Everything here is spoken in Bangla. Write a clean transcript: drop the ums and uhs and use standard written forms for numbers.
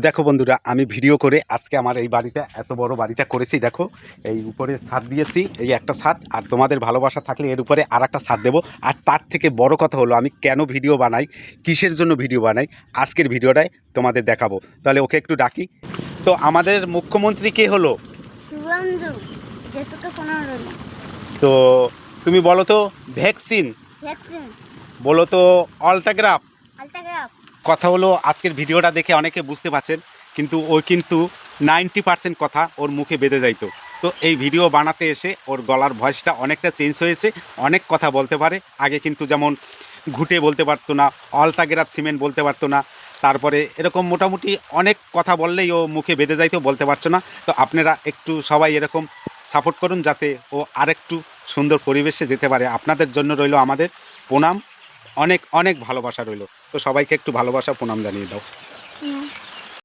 দেখো বন্ধুরা, আমি ভিডিও করে আজকে আমার এই বাড়িটা এত বড় বাড়িটা করেছি। দেখো, এই উপরে ছাদ দিয়েছি, এই একটা ছাদ, আর তোমাদের ভালোবাসা থাকলে এর উপরে আর একটা ছাদ দেবো। আর তার থেকে বড় কথা হলো, আমি কেন ভিডিও বানাই, কিসের জন্য ভিডিও বানাই, আজকের ভিডিওটায় তোমাদের দেখাবো। তাহলে ওকে একটু ডাকি। তো আমাদের মুখ্যমন্ত্রী কে হলো? শুভেন্দু, যেটুকু শোনা রইল। তো তুমি বলো তো, ভ্যাকসিন ভ্যাকসিন, বলো তো, অল্টাগ্রাফ। আলটাগ্রাফ। কথা হলো, আজকের ভিডিওটা দেখে অনেকে বুঝতে পারছেন, কিন্তু ও কিন্তু 90% কথা ওর মুখে বেঁধে যাইতো। তো এই ভিডিও বানাতে এসে ওর গলার ভয়েসটা অনেকটা চেঞ্জ হয়েছে, অনেক কথা বলতে পারে। আগে কিন্তু যেমন ঘুটে বলতে পারতো না, অল্টাগ্রাফ সিমেন্ট বলতে পারতো না, তারপরে এরকম মোটামুটি অনেক কথা বললেই ও মুখে বেঁধে যাইতো, বলতে পারছো না। তো আপনারা একটু সবাই এরকম সাপোর্ট করুন, যাতে ও আরেকটু সুন্দর পরিবেশে যেতে পারে। আপনাদের জন্য রইল আমাদের প্রণাম, অনেক অনেক ভালোবাসা রইল। তো সবাইকে একটু ভালোবাসা প্রণাম জানিয়ে দাও।